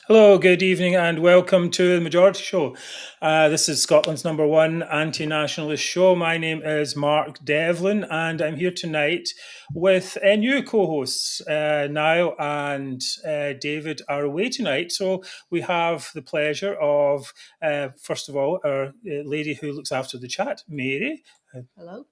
Hello, good evening, and welcome to the Majority Show. This is Scotland's #1 anti-nationalist show. My name is Mark Devlin, and I'm here tonight with new co-hosts. Niall and David are away tonight, so we have the pleasure of, first of all, our lady who looks after the chat, Mary. Hello.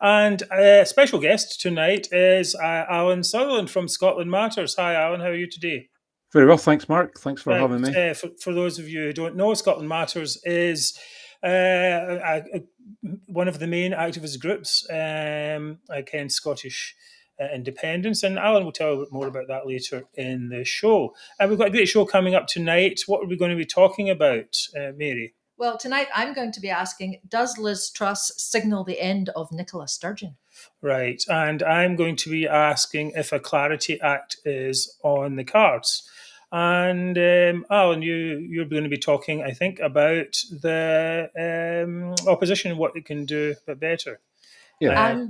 And a special guest tonight is Allan Sutherland from Scotland Matters. Hi, Allan. How are you today? Very well, thanks, Mark. Thanks for having me. For those of you who don't know, Scotland Matters is one of the main activist groups against Scottish independence, and Allan will tell a bit more about that later in the show. And we've got a great show coming up tonight. What are we going to be talking about, Mary? Well, tonight I'm going to be asking, does Liz Truss signal the end of Nicola Sturgeon? Right, and I'm going to be asking if a Clarity Act is on the cards. And Allan, you're going to be talking, I think, about the opposition and what it can do a bit better. Yeah.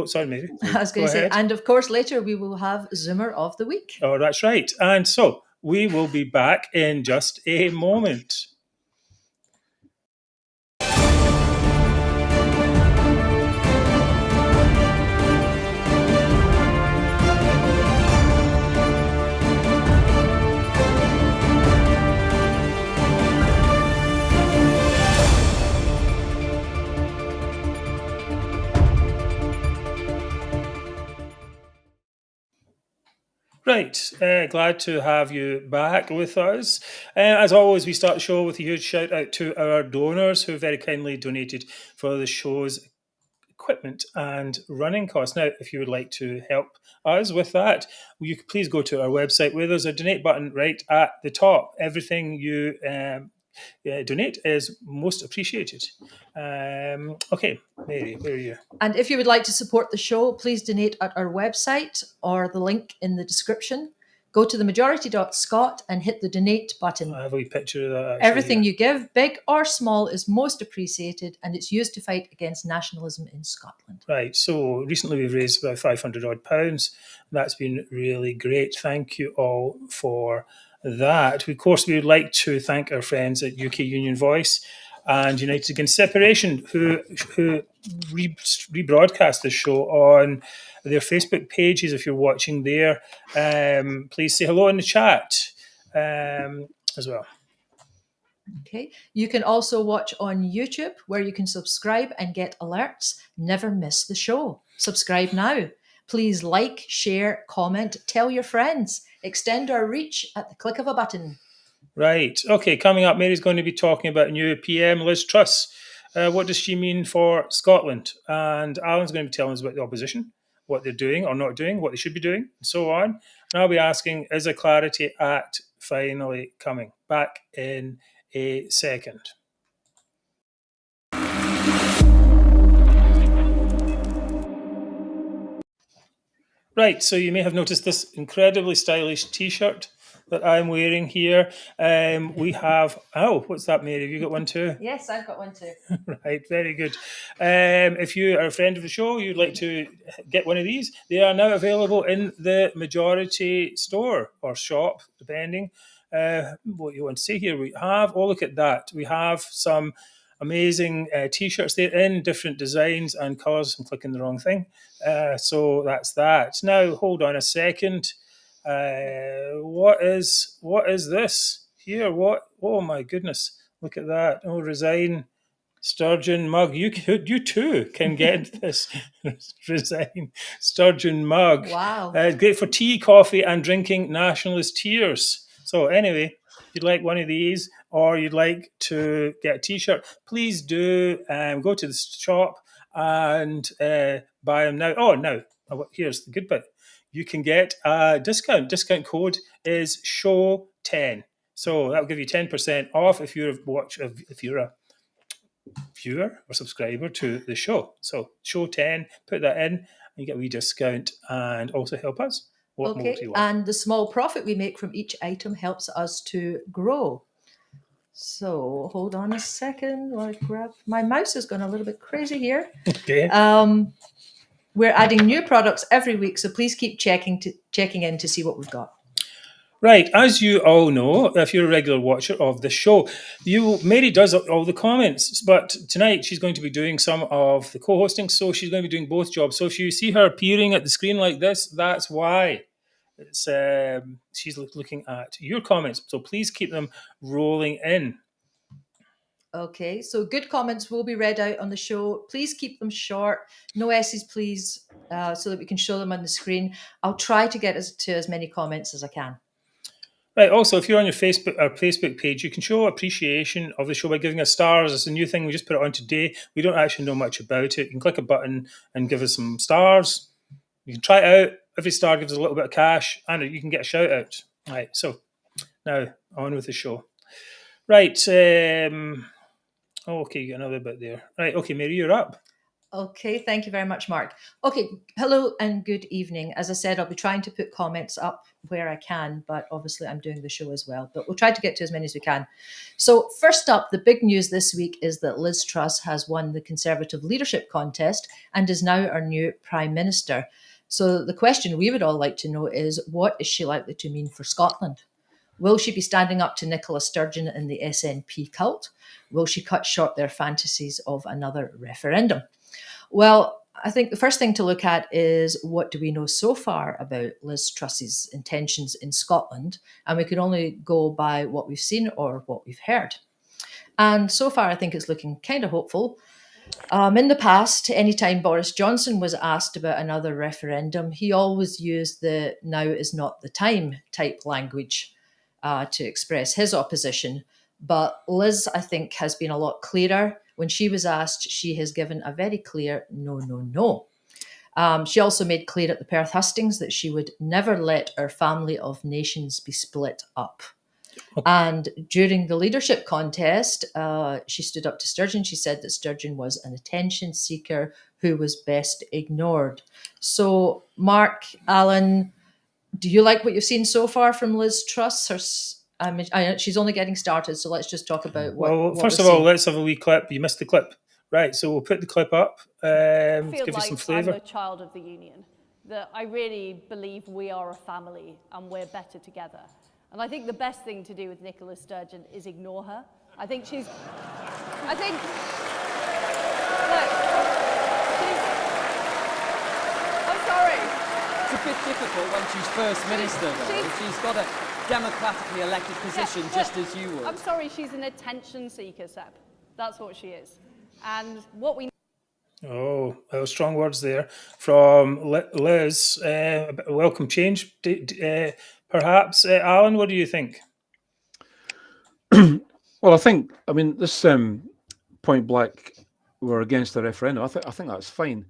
Sorry, Mary. I was going to say, and of course, later we will have Zoomer of the Week. Oh, that's right. And so we will be back in just a moment. Right, glad to have you back with us. As always, we start the show with a huge shout out to our donors who very kindly donated for the show's equipment and running costs. Now, if you would like to help us with that, you could please go to our website where there's a donate button right at the top. Everything you donate is most appreciated. Okay, Mary, where are you? And if you would like to support the show, please donate at our website or the link in the description. Go to themajority.scot and hit the donate button. I have a wee picture of that. Everything you give, big or small, is most appreciated, and it's used to fight against nationalism in Scotland. Right. So recently we've raised about £500. That's been really great. Thank you all for that. Of course, we would like to thank our friends at UK Union Voice and United Against Separation who rebroadcast this show on their Facebook pages. If you're watching there, please say hello in the chat as well. Okay. You can also watch on YouTube, where you can subscribe and get alerts. Never miss the show. Subscribe now. Please like, share, comment, tell your friends. Extend our reach at the click of a button. Right. Okay, coming up, Mary's going to be talking about new PM Liz Truss. What does she mean for Scotland? And Allan's going to be telling us about the opposition, what they're doing or not doing, what they should be doing, and so on. And I'll be asking, is a Clarity Act finally coming? Back in a second. Right, so you may have noticed this incredibly stylish T-shirt that I'm wearing here. We have, what's that, Mary? Have you got one too? Yes, I've got one too. Right, very good. If you are a friend of the show, you'd like to get one of these, they are now available in the Majority store or shop, depending what you want to see here. We have, look at that. We have some amazing T-shirts there in different designs and colours. I'm clicking the wrong thing. So that's that. Now, hold on a second. What is this here? What? Oh my goodness! Look at that! Oh, resign, Sturgeon mug. You too can get this resign Sturgeon mug. Wow! Great for tea, coffee, and drinking nationalist tears. So anyway, if you'd like one of these, or you'd like to get a T-shirt, please do go to the shop and buy them now. Oh, now here's the good bit. You can get a discount. Discount code is SHOW10. So that will give you 10% off if you're a viewer or subscriber to the show. So SHOW10, put that in, and you get a wee discount and also help us. What more do you want? And the small profit we make from each item helps us to grow. So hold on a second while I grab my mouse has gone a little bit crazy here. Okay. We're adding new products every week, so please keep checking in to see what we've got. Right, as you all know, if you're a regular watcher of the show, Mary does all the comments, but tonight she's going to be doing some of the co-hosting, so she's going to be doing both jobs. So if you see her appearing at the screen like this, that's why. It's she's looking at your comments, so please keep them rolling in. Okay, so good comments will be read out on the show. Please keep them short. No S's, please, so that we can show them on the screen. I'll try to get to as many comments as I can. Right. Also, if you're on our Facebook page, you can show appreciation of the show by giving us stars. It's a new thing. We just put it on today. We don't actually know much about it. You can click a button and give us some stars. You can try it out. Every star gives us a little bit of cash, and you can get a shout out. Right. So now on with the show. Right. Okay, you got another bit there. Right. Okay, Mary, you're up. Okay, thank you very much, Mark. Okay, hello and good evening. As I said, I'll be trying to put comments up where I can, but obviously I'm doing the show as well. But we'll try to get to as many as we can. So first up, the big news this week is that Liz Truss has won the Conservative leadership contest and is now our new Prime Minister. So the question we would all like to know is, what is she likely to mean for Scotland? Will she be standing up to Nicola Sturgeon and the SNP cult? Will she cut short their fantasies of another referendum? Well, I think the first thing to look at is, what do we know so far about Liz Truss's intentions in Scotland? And we can only go by what we've seen or what we've heard. And so far, I think it's looking kind of hopeful. In the past, anytime Boris Johnson was asked about another referendum, he always used the "now is not the time" type language to express his opposition. But Liz, I think, has been a lot clearer. When she was asked, she has given a very clear no, no, no. She also made clear at the Perth hustings that she would never let our family of nations be split up. And during the leadership contest, she stood up to Sturgeon. She said that Sturgeon was an attention seeker who was best ignored. So, Mark, Allan, do you like what you've seen so far from Liz Truss? She's only getting started, so let's just talk about what first of all, let's have a wee clip. You missed the clip. Right, so we'll put the clip up. Give you some flavour. I'm a child of the Union, that I really believe we are a family and we're better together. And I think the best thing to do with Nicola Sturgeon is ignore her. I think look, I'm sorry. It's a bit difficult when she's First Minister, though. She's got a democratically elected position, just as you would. I'm sorry, she's an attention seeker, Seb. That's what she is. And what we... Oh, strong words there from Liz. Welcome change, perhaps. Allan, what do you think? Well, I mean, this point blank, we're against the referendum. I think that's fine.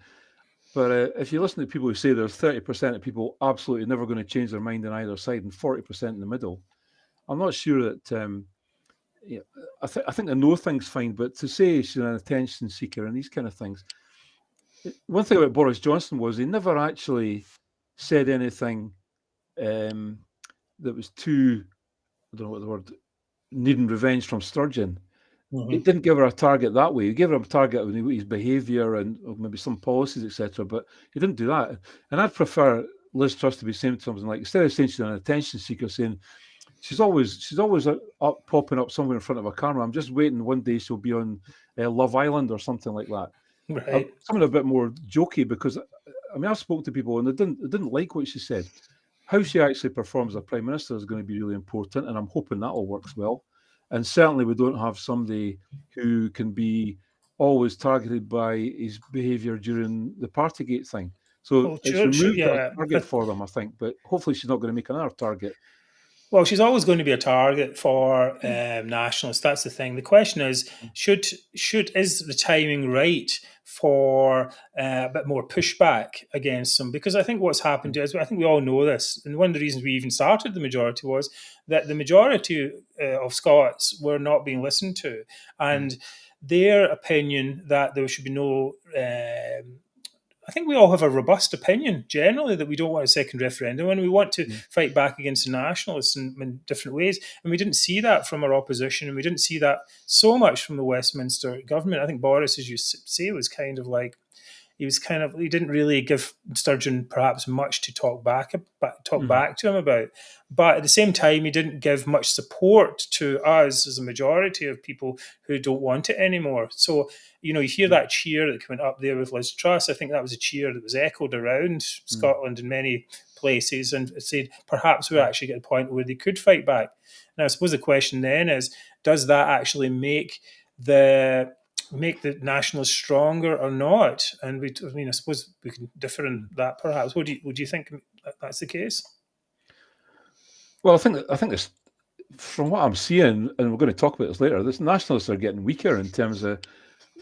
But if you listen to people who say there's 30% of people absolutely never going to change their mind on either side and 40% in the middle, I'm not sure that... I think the no thing's fine, but to say she's an attention seeker and these kind of things... One thing about Boris Johnson was he never actually said anything that was too, I don't know what the word, needing revenge from Sturgeon. Mm-hmm. He didn't give her a target that way. He gave her a target with his behaviour and maybe some policies, etc. But he didn't do that. And I'd prefer Liz Truss to be saying something like, instead of saying she's an attention seeker, saying she's always up, popping up somewhere in front of a camera. I'm just waiting one day she'll be on Love Island or something like that. Right. Something a bit more jokey, because I mean, I spoke to people and they didn't like what she said. How she actually performs as Prime Minister is going to be really important, and I'm hoping that all works well. And certainly we don't have somebody who can be always targeted by his behaviour during the Partygate thing. So it's removed that target for them, I think. But hopefully she's not going to make another target. Well, she's always going to be a target for nationalists. That's the thing. The question is, is the timing right for a bit more pushback against them? Because I think what's happened is, I think we all know this, and one of the reasons we even started the majority was that the majority of Scots were not being listened to, and their opinion that there should be no... I think we all have a robust opinion generally that we don't want a second referendum, and we want to fight back against the nationalists in different ways. And we didn't see that from our opposition, and we didn't see that so much from the Westminster government. I think Boris, as you say, was kind of like, he didn't really give Sturgeon perhaps much to talk back to him about. But at the same time, he didn't give much support to us as a majority of people who don't want it anymore. So, you hear that cheer that went up there with Liz Truss. I think that was a cheer that was echoed around Scotland in many places, and it said perhaps we're actually at a point where they could fight back. Now, I suppose the question then is, does that actually make the nationalists stronger or not? And I suppose we can differ in that perhaps. Would you think that's the case? Well, I think this, from what I'm seeing, and we're going to talk about this later, this nationalists are getting weaker in terms of,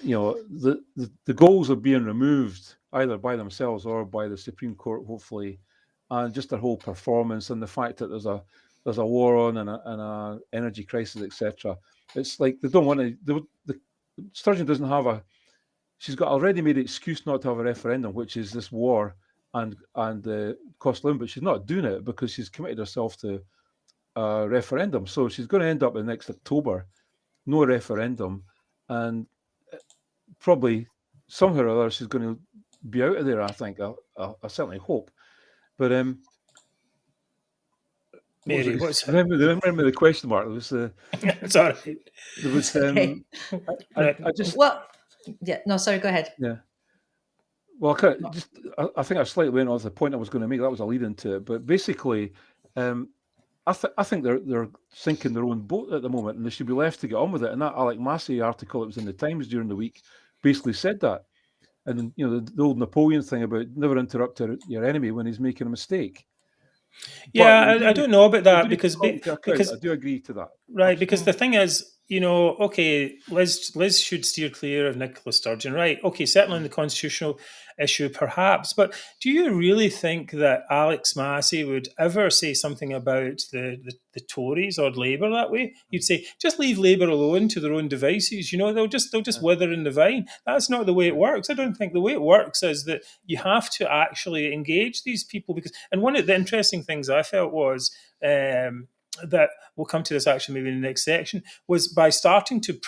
the goals are being removed either by themselves or by the Supreme Court, hopefully, and just their whole performance and the fact that there's a war on and a energy crisis, etc. It's like they don't want to. Sturgeon doesn't have she's got a ready-made excuse not to have a referendum, which is this war and cost of living, but she's not doing it because she's committed herself to a referendum. So she's going to end up in next October, no referendum, and probably somehow or other she's going to be out of there. I think. I certainly hope. But Mary, remember the question mark? It was it's all right. There was Okay. I just sorry, go ahead. Yeah. Well, I think I slightly went off the point I was going to make. That was a lead into it. But basically, I think they're sinking their own boat at the moment, and they should be left to get on with it. And that Alec Massey article that was in the Times during the week basically said that. And the old Napoleon thing about never interrupt your enemy when he's making a mistake. Yeah, I don't know about that because I do agree to that. Right, because the thing is, okay, Liz should steer clear of Nicola Sturgeon, right? Okay, certainly on the constitutional issue, perhaps, but do you really think that Alex Massey would ever say something about the Tories or Labour that way? You'd say, just leave Labour alone to their own devices. They'll just wither in the vine. That's not the way it works. I don't think the way it works is that you have to actually engage these people and one of the interesting things I felt was. That we'll come to this actually maybe in the next section, was by starting to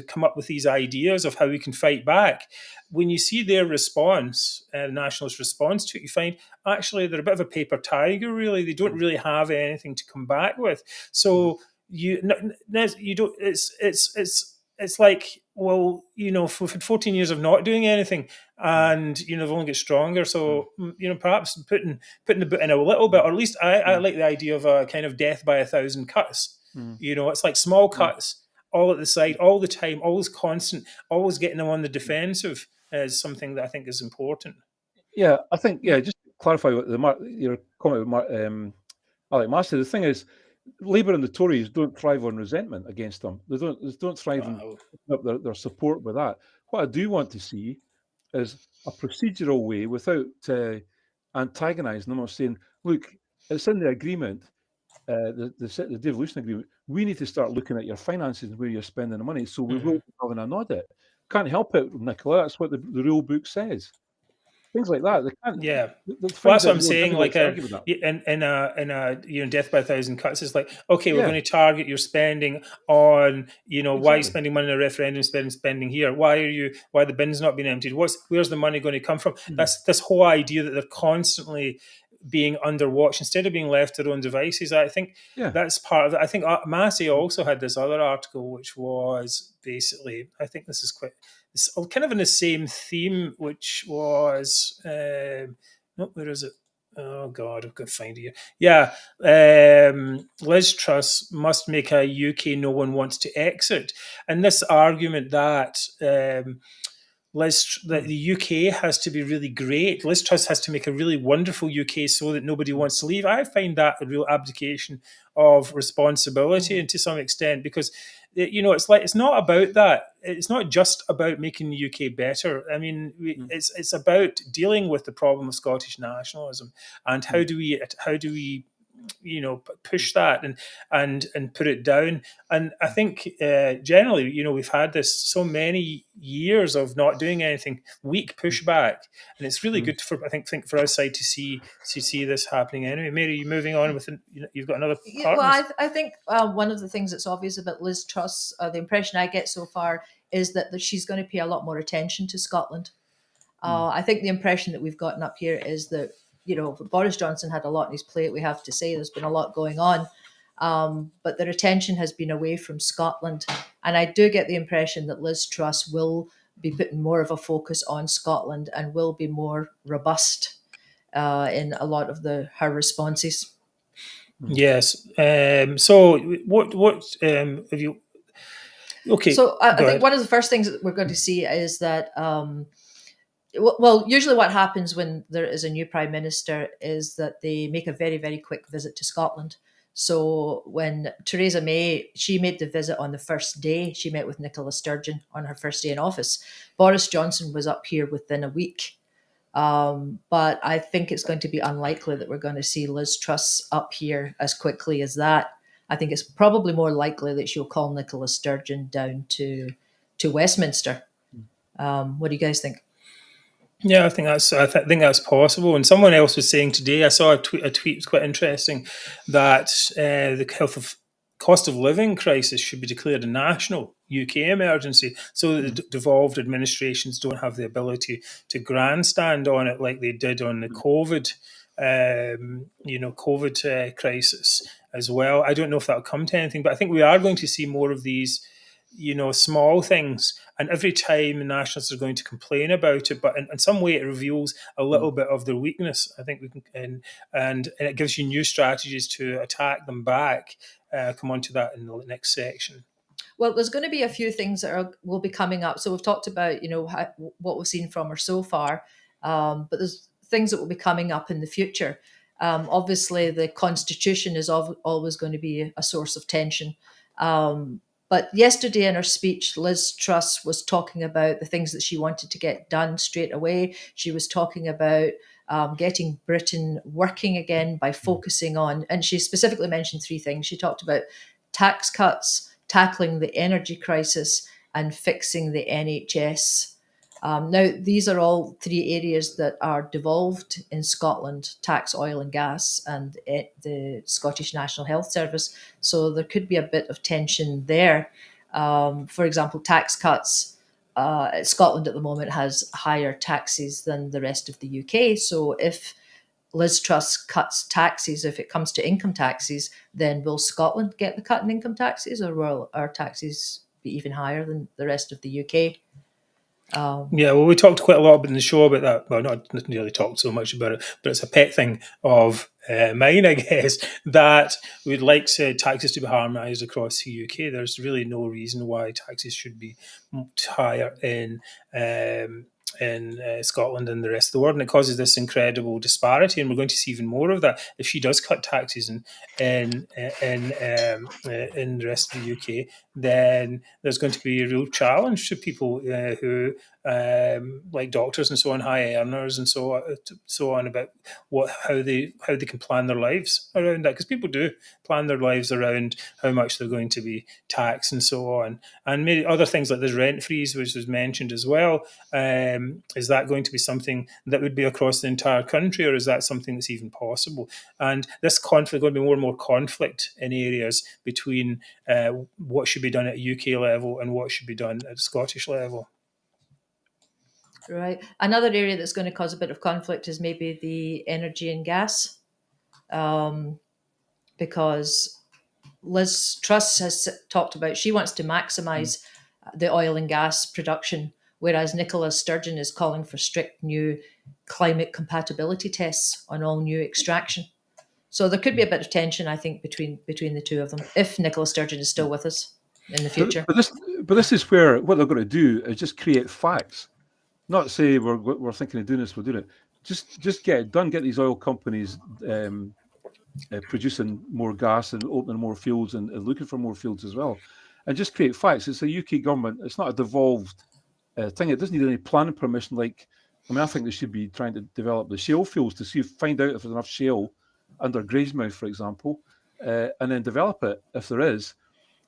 come up with these ideas of how we can fight back. When you see their response, the nationalist response to it, you find actually they're a bit of a paper tiger, really. They don't really have anything to come back with. So you don't, it's like, well, we've had 14 years of not doing anything, and they've only got stronger. So perhaps putting the boot in a little bit, or at least I like the idea of a kind of death by 1,000 cuts. It's like small cuts all at the side, all the time, always constant, always getting them on the defensive is something that I think is important. Yeah, I think just to clarify what your comment with Alec Massey. The thing is, Labour and the Tories don't thrive on resentment against them. They don't thrive on up their support with that. What I do want to see is a procedural way without antagonising them or saying, look, it's in the agreement, the devolution agreement. We need to start looking at your finances and where you're spending the money. So we will be having an audit. Can't help it, Nicola. That's what the rule book says. Things like that. They can't. Yeah, that's what I'm saying. Like in a death by 1,000 cuts, it's like, okay, we're going to target your spending on why are you spending money on a referendum, spending here? Why the bin's not being emptied? Where's the money going to come from? That's this whole idea that they're constantly being under watch instead of being left to their own devices. I think that's part of it. I think Massey also had this other article, which was basically, I think this is it's kind of in the same theme, which was, where is it? Oh God, I've got to find it here. Yeah, Liz Truss must make a UK no one wants to exit, and this argument that that the UK has to be really great. Liz Truss has to make a really wonderful UK so that nobody wants to leave. I find that a real abdication of responsibility, and to some extent, because it's not about that. It's not just about making the UK better. I mean, it's about dealing with the problem of Scottish nationalism and how do we push that and put it down. And I think generally, we've had this so many years of not doing anything, weak pushback, and it's really good for for our side to see this happening. Anyway, Mary, you moving on with you've got another part. Well, I think one of the things that's obvious about Liz Truss, the impression I get so far, is that she's going to pay a lot more attention to Scotland. I think the impression that we've gotten up here is that, Boris Johnson had a lot on his plate, we have to say. There's been a lot going on. But their attention has been away from Scotland. And I do get the impression that Liz Truss will be putting more of a focus on Scotland and will be more robust in a lot of her responses. Yes. So what have you? Okay. So I think one of the first things that we're going to see is that, usually what happens when there is a new Prime Minister is that they make a very, very quick visit to Scotland. So when Theresa May, she made the visit on the first day. She met with Nicola Sturgeon on her first day in office. Boris Johnson was up here within a week. But I think it's going to be unlikely that we're going to see Liz Truss up here as quickly as that. I think it's probably more likely that she'll call Nicola Sturgeon down to Westminster. What do you guys think? Yeah, I think that's possible. And someone else was saying today, I saw a tweet was quite interesting, that the cost of living crisis should be declared a national UK emergency, so that the devolved administrations don't have the ability to grandstand on it like they did on the COVID crisis as well. I don't know if that'll come to anything, but I think we are going to see more of these, small things. And every time the Nationalists are going to complain about it, but in some way it reveals a little bit of their weakness. I think we can, and it gives you new strategies to attack them back. Come on to that in the next section. Well, there's going to be a few things that will be coming up. So we've talked about, what we've seen from her so far, but there's things that will be coming up in the future. Obviously, the Constitution is always going to be a source of tension. But yesterday in her speech, Liz Truss was talking about the things that she wanted to get done straight away. She was talking about getting Britain working again by focusing on, and she specifically mentioned three things. She talked about tax cuts, tackling the energy crisis, and fixing the NHS. Now, these are all three areas that are devolved in Scotland: tax, oil and gas, and the Scottish National Health Service. So there could be a bit of tension there. For example, tax cuts. Scotland at the moment has higher taxes than the rest of the UK. So if Liz Truss cuts taxes, if it comes to income taxes, then will Scotland get the cut in income taxes, or will our taxes be even higher than the rest of the UK? Yeah, well, we talked quite a lot in the show about that. Well, not really talked so much about it, but it's a pet thing of mine, I guess, that we'd like taxes to be harmonised across the UK. There's really no reason why taxes should be higher in Scotland and the rest of the world, and it causes this incredible disparity. And we're going to see even more of that if she does cut taxes in the rest of the UK. Then there's going to be a real challenge to people who, like doctors and so on, high earners and so on, about how they can plan their lives around that, because people do plan their lives around how much they're going to be taxed and so on. And maybe other things like this rent freeze, which was mentioned as well. Is that going to be something that would be across the entire country, or is that something that's even possible? And this conflict, going to be more and more conflict in areas between what should be done at a UK level and what should be done at a Scottish level. Right. Another area that's going to cause a bit of conflict is maybe the energy and gas, because Liz Truss has talked about she wants to maximise the oil and gas production, whereas Nicola Sturgeon is calling for strict new climate compatibility tests on all new extraction. So there could be a bit of tension, I think, between the two of them, if Nicola Sturgeon is still with us in the future. But this is where what they're going to do is just create facts, not say we're thinking of doing this, we're doing it. Just get it done. Get these oil companies producing more gas and opening more fields and looking for more fields as well, and just create facts. It's a UK government. It's not a devolved thing. It doesn't need any planning permission. I think they should be trying to develop the shale fields to find out if there's enough shale under Gravesmouth, for example, and then develop it if there is.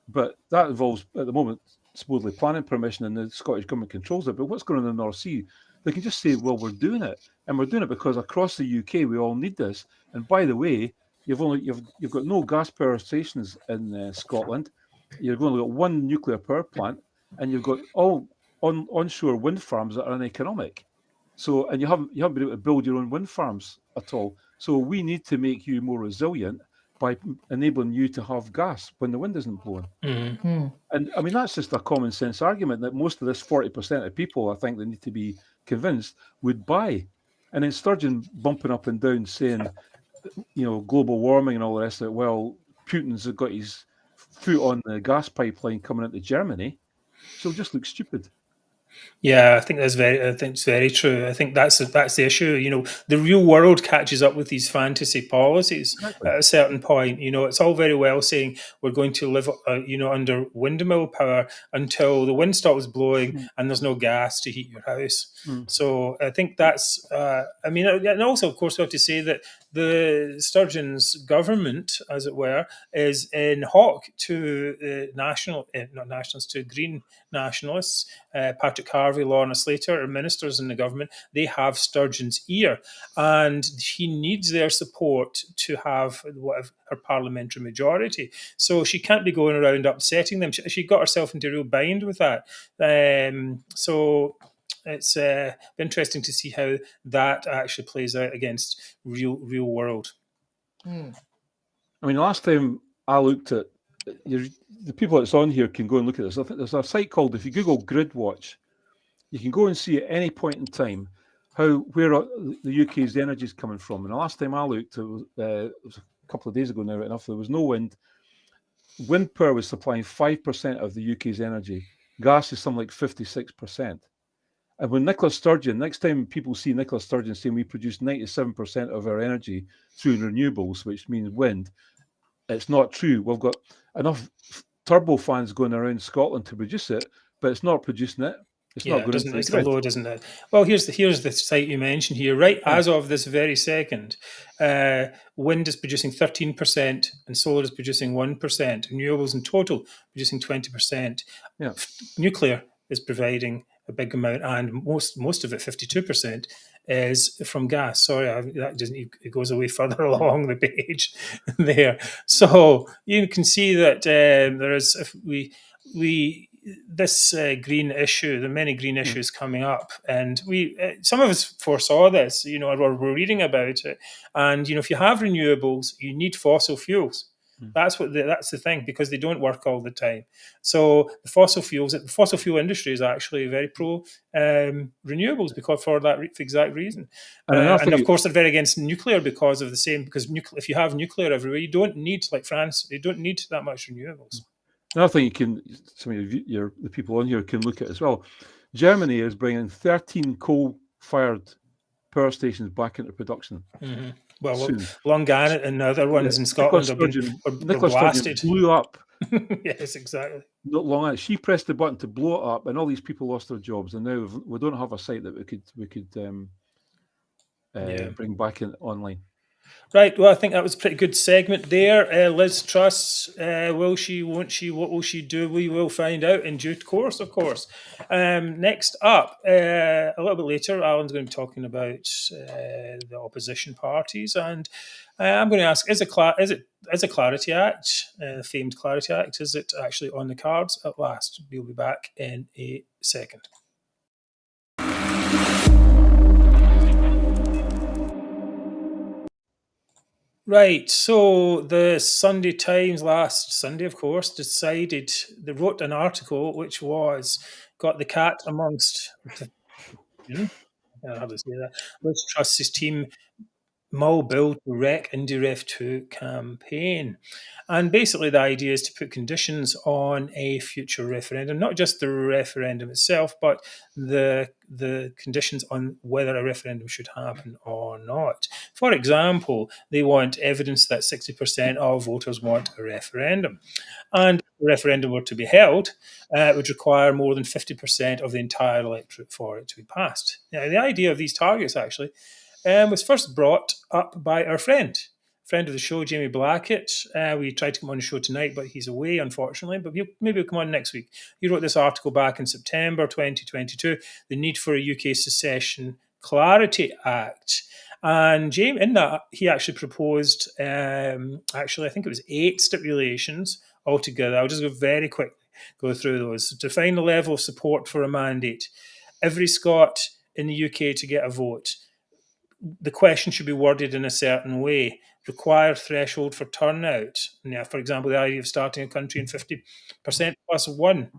But that involves, at the moment, supposedly planning permission, and the Scottish government controls it. But what's going on in the North Sea? They can just say, well, we're doing it, and we're doing it because across the UK we all need this. And by the way, you've got no gas power stations in Scotland. You've only got one nuclear power plant, and you've got all onshore wind farms that are uneconomic. So, and you haven't been able to build your own wind farms at all. So we need to make you more resilient by enabling you to have gas when the wind isn't blowing. And I mean, that's just a common sense argument that most of this 40% of people, I think they need to be convinced, would buy. And then Sturgeon bumping up and down saying, global warming and all the rest of it. Well, Putin's got his foot on the gas pipeline coming into Germany. So it just looks stupid. Yeah, I think it's very true. I think that's the issue. The real world catches up with these fantasy policies Exactly. at a certain point. It's all very well saying we're going to live, under windmill power until the wind stops blowing and there's no gas to heat your house. So I think that's. And also, of course, we have to say that the Sturgeon's government, as it were, is in hock to not nationalists, to Green nationalists. Patrick Harvey, Lorna Slater are ministers in the government. They have Sturgeon's ear, and he needs their support to have her parliamentary majority. So she can't be going around upsetting them. She got herself into a real bind with that. So it's interesting to see how that actually plays out against real world. I mean, last time I looked at the people that's on here can go and look at this. I think there's a site called, if you Google Grid Watch, you can go and see at any point in time where the UK's energy is coming from. And the last time I looked, it was a couple of days ago now, right enough, there was no wind. Wind power was supplying 5% of the UK's energy. Gas is something like 56%. And when Nicola Sturgeon, next time people see Nicola Sturgeon saying we produce 97% of our energy through renewables, which means wind, it's not true. We've got enough turbofans going around Scotland to produce it, but it's not producing it. It's not going into the it's grid. the load, isn't it? Well, here's the site you mentioned here. Right, as of this very second, wind is producing 13% and solar is producing 1%. Renewables in total producing 20%. Yeah. Nuclear is providing a big amount, and most of it, 52%, is from gas. Sorry, that doesn't. It goes away further along the page there. So you can see that there is, if we this green issue, the many green issues coming up, and we some of us foresaw this, or we're reading about it. And if you have renewables, you need fossil fuels. That's the thing, because they don't work all the time. So the fossil fuel industry is actually very pro renewables because for that exact reason. And of course, they're very against nuclear because of the same. Because if you have nuclear everywhere, you don't need, like France, you don't need that much renewables. Another thing some of the people on here can look at as well. Germany is bringing 13 coal-fired power stations back into production. Mm-hmm. Well, Longanet and other ones in Scotland have been blasted. Sturgeon blew up. Yes, exactly. Not long. She pressed the button to blow it up, and all these people lost their jobs. And now we don't have a site that we could bring back online. Right. Well, I think that was a pretty good segment there. Liz Truss, will she, won't she, what will she do? We will find out in due course, of course. Next up, a little bit later, Allan's going to be talking about the opposition parties. And I'm going to ask, is a Clarity Act, the famed Clarity Act, is it actually on the cards at last? We'll be back in a second. Right, so the Sunday Times last Sunday, of course, they wrote an article which got the cat amongst, how to say that, Liz Truss's team mull bill to wreck Indy 2 campaign. And basically the idea is to put conditions on a future referendum, not just the referendum itself, but the conditions on whether a referendum should happen or not. For example, they want evidence that 60% of voters want a referendum. And if a referendum were to be held, it would require more than 50% of the entire electorate for it to be passed. Now, the idea of these targets, actually, was first brought up by our friend of the show, Jamie Blackett. We tried to come on the show tonight, but he's away, unfortunately. But maybe he'll come on next week. He wrote this article back in September 2022, The Need for a UK Secession Clarity Act. And Jamie, in that, he actually proposed, I think it was 8 stipulations altogether. I'll just very quickly go through those. So define the level of support for a mandate. Every Scot in the UK to get a vote, the question should be worded in a certain way. Require threshold for turnout. Now, for example, the idea of starting a country in 50% plus one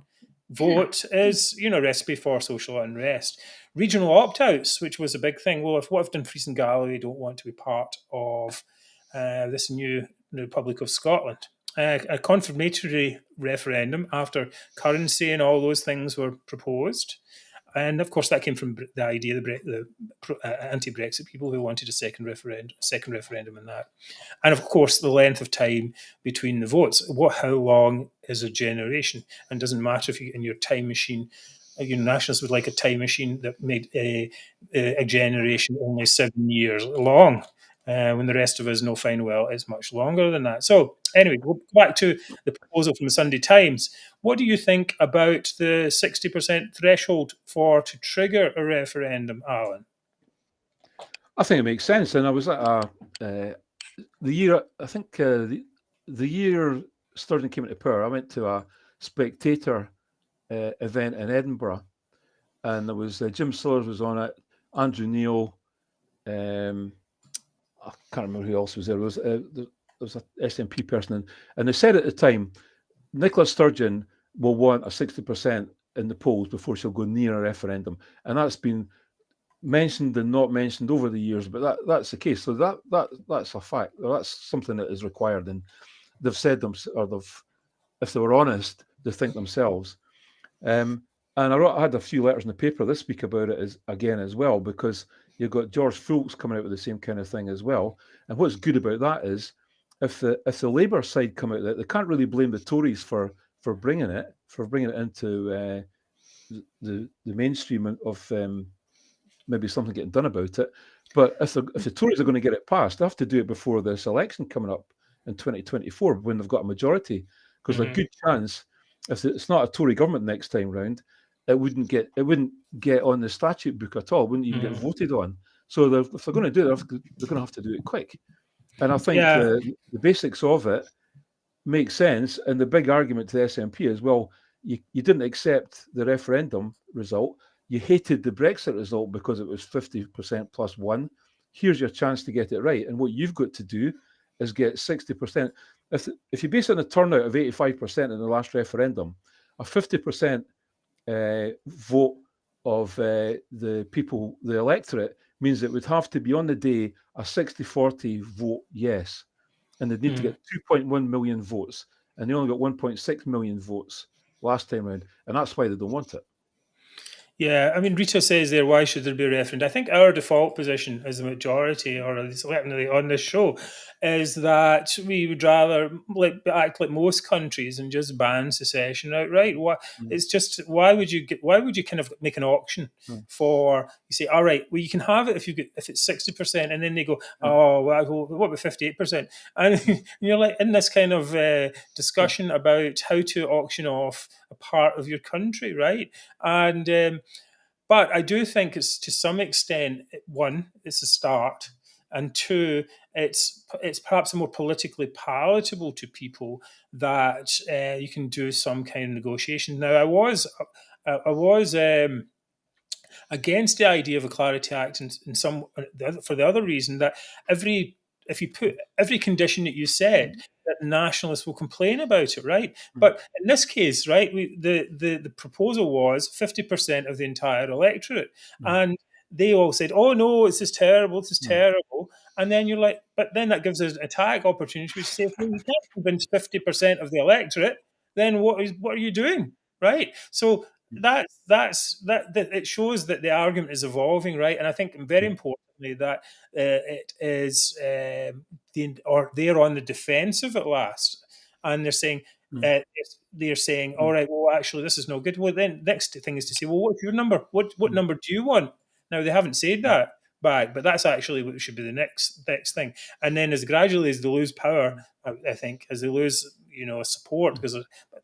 vote is, a recipe for social unrest. Regional opt-outs, which was a big thing. Well, what if Dumfries and Galloway don't want to be part of this new Republic of Scotland? A confirmatory referendum after currency and all those things were proposed. And of course, that came from the idea of the anti-Brexit people who wanted a second referendum on that. And of course, the length of time between the votes. How long is a generation? And it doesn't matter if you, in your time machine, nationalists would like a time machine that made a generation only 7 years long. When the rest of us know fine well it's much longer than that. So anyway, go back to the proposal from the Sunday Times. What do you think about the 60% threshold to trigger a referendum, Allan? I think it makes sense. And I was at the year Sturgeon came into power, I went to a Spectator event in Edinburgh, and there was Jim Sillars was on it, Andrew Neil, I can't remember who else was there. There was an SNP person, and they said at the time, Nicola Sturgeon will want a 60% in the polls before she'll go near a referendum, and that's been mentioned and not mentioned over the years, but that's the case. So that's a fact. That's something that is required, and they've said if they were honest, they think themselves. And I had a few letters in the paper this week about it as well, because you've got George Fultz coming out with the same kind of thing as well. And what's good about that is if the Labour side come out, they can't really blame the Tories for bringing it into the mainstream of maybe something getting done about it. But if the Tories are going to get it passed, they have to do it before this election coming up in 2024 when they've got a majority, because there's a good chance if it's not a Tory government next time round, it wouldn't get on the statute book at all. It wouldn't even get voted on. So if they're going to do it, they're going to have to do it quick. And I think the basics of it make sense. And the big argument to the SNP is, well, you didn't accept the referendum result. You hated the Brexit result because it was 50% plus one. Here's your chance to get it right. And what you've got to do is get 60%. If you base it on a turnout of 85% in the last referendum, a 50% vote of the people, the electorate, means it would have to be on the day a 60-40 vote yes. And they'd need to get 2.1 million votes. And they only got 1.6 million votes last time round. And that's why they don't want it. Yeah, I mean, Rita says there, why should there be a referendum? I think our default position as a majority, or at least certainly on this show, is that we would rather act like most countries and just ban secession outright. It's just why would you kind of make an auction for, you say, all right, well, you can have it if it's 60%, and then they go, oh, well, what about 58%? And you're like in this kind of discussion about how to auction off a part of your country, right? And but I do think it's to some extent, one, it's a start, and two, it's perhaps more politically palatable to people that you can do some kind of negotiation. Now, I was against the idea of a Clarity Act for the other reason that if you put every condition that you said, that nationalists will complain about it, right? But in this case, right, the proposal was 50% of the entire electorate, and they all said, "Oh no, this is terrible, this is terrible." And then you're like, but then that gives us an attack opportunity to say, if you can't convince 50% of the electorate, then what are you doing, right? So that it shows that the argument is evolving, right? And I think very importantly that it is they're on the defensive at last, and they're saying all right, well, actually this is no good. Well, then next thing is to say, well, what's your number? What number do you want? Now they haven't said that back, but that's actually what should be the next thing. And then as gradually as they lose power, I think as they lose support, because but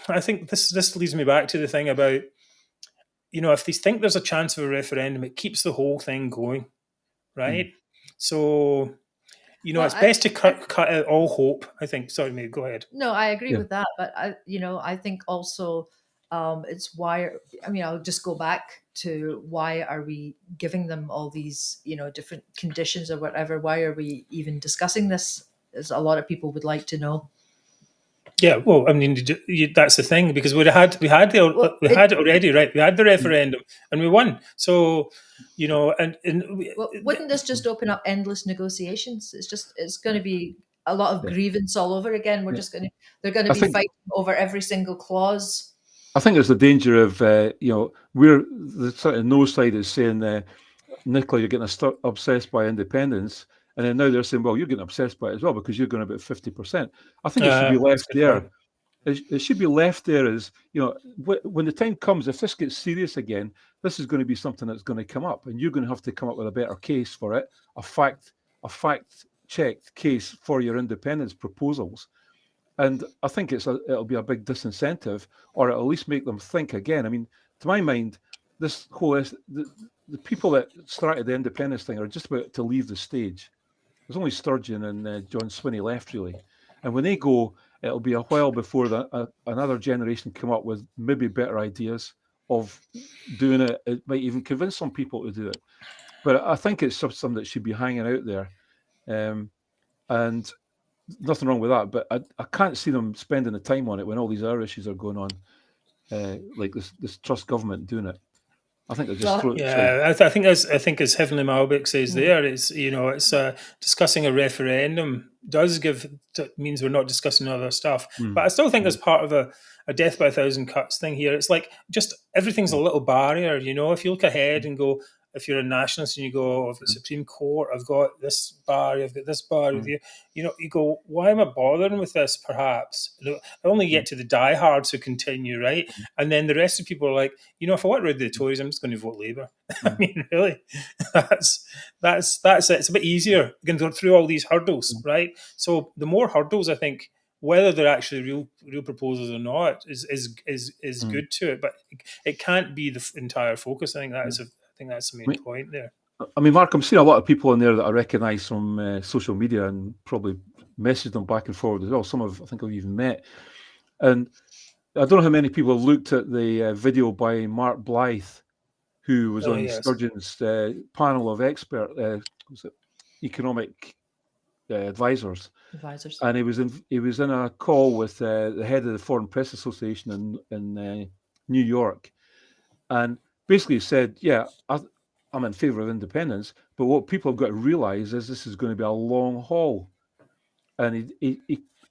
I think this leads me back to the thing about, if they think there's a chance of a referendum, it keeps the whole thing going, right? So, it's best to cut out all hope, I think. Sorry, May, go ahead. No, I agree with that, but I think also it's why. I mean, I'll just go back to why are we giving them all these, different conditions or whatever? Why are we even discussing this? As a lot of people would like to know. Yeah, well, I mean, that's the thing, because we had it already, right? We had the referendum and we won. So, wouldn't this just open up endless negotiations? It's going to be a lot of grievance all over again. They're going to be fighting over every single clause. I think there's the danger of, where the sort of no side is saying, Nicola, you're getting obsessed by independence. And then now they're saying, well, you're getting obsessed by it as well because you're going about 50%. I think it should be left there. It should be left there as, when the time comes, if this gets serious again, this is going to be something that's going to come up, and you're going to have to come up with a better case for it, a fact-checked case for your independence proposals. And I think it'll be a big disincentive, or it'll at least make them think again. I mean, to my mind, this whole the people that started the independence thing are just about to leave the stage. There's only Sturgeon and John Swinney left, really. And when they go, it'll be a while before another generation come up with maybe better ideas of doing it. It might even convince some people to do it. But I think it's something that should be hanging out there. And nothing wrong with that. But I can't see them spending the time on it when all these other issues are going on, like this Truss government doing it. I think they just throw it. Yeah, I think as Heavenly Malbec says there, it's discussing a referendum means we're not discussing other stuff. But I still think there's part of a death by a thousand cuts thing here. It's like just everything's a little barrier. If you look ahead and go, if you're a nationalist and you go, of the Supreme Court, I've got this barrier, I've got this barrier. You go, why am I bothering with this? Perhaps I only get to the diehards who continue, right? And then the rest of people are like, if I want rid of the Tories, I'm just going to vote Labour. I mean, really, that's it. It's a bit easier. You can go through all these hurdles, right? So the more hurdles, I think, whether they're actually real proposals or not, is good to it. But it can't be the entire focus. I think that's the main point there. I mean, Mark, I'm seeing a lot of people in there that I recognise from social media and probably message them back and forward as well. Some I think I've even met. And I don't know how many people have looked at the video by Mark Blythe, who was on Sturgeon's panel of economic advisors. And he was in a call with the head of the Foreign Press Association in New York, and basically said, I'm in favour of independence, but what people have got to realise is this is going to be a long haul. And he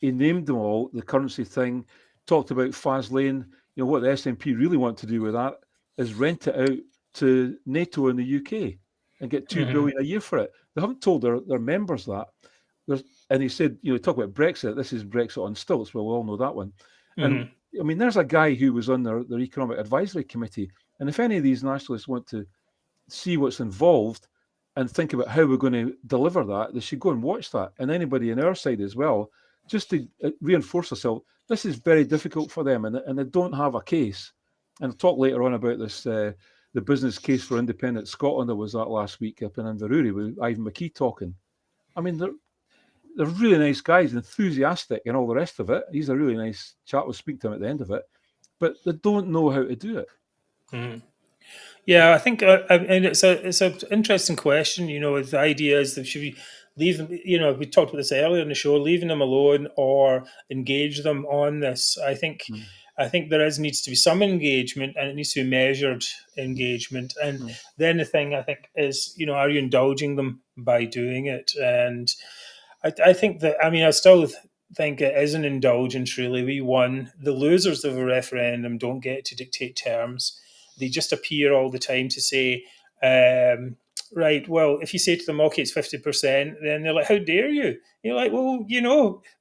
named them all, the currency thing, talked about Faz Lane. What the SNP really want to do with that is rent it out to NATO in the UK and get $2 billion a year for it. They haven't told their members that. And he said, talk about Brexit. This is Brexit on stilts. Well, we all know that one. And I mean, there's a guy who was on their economic advisory committee. And if any of these nationalists want to see what's involved and think about how we're going to deliver that, they should go and watch that. And anybody on our side as well, just to reinforce ourselves, this is very difficult for them, and they don't have a case. And I'll talk later on about this, the business case for independent Scotland. There was that last week up in Inverurie with Ivan McKee talking. I mean, they're really nice guys, enthusiastic and all the rest of it. He's a really nice chat. We'll speak to him at the end of it. But they don't know how to do it. Yeah, I think and it's an interesting question. The idea is that should we leave them? We talked about this earlier in the show, leaving them alone or engage them on this. I think there needs to be some engagement, and it needs to be measured engagement. And then the thing I think is, are you indulging them by doing it? And I think that, I still think it is an indulgence, really. We won. The losers of a referendum don't get to dictate terms. They just appear all the time to say, right, well, if you say to them, okay, it's 50%, then they're like, how dare you? You're like, well,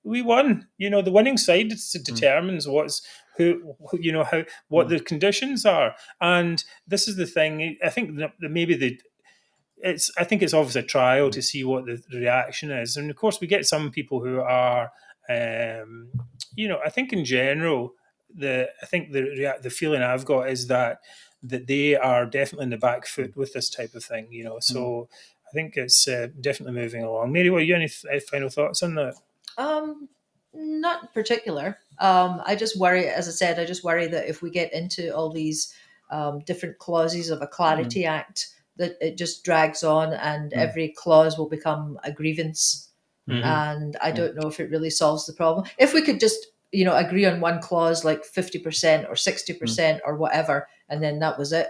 we won. The winning side determines what the conditions are. And this is the thing. I think that maybe I think it's obviously a trial to see what the reaction is. And of course, we get some people who are, I think in general, the feeling I've got is that they are definitely in the back foot with this type of thing. So I think it's definitely moving along. Mary, what are you any final thoughts on that? Not in particular. I just worry, as I said, that if we get into all these different clauses of a Clarity Act, that it just drags on, and every clause will become a grievance. And I don't know if it really solves the problem. If we could just, agree on one clause, like 50% or 60% or whatever, and then that was it.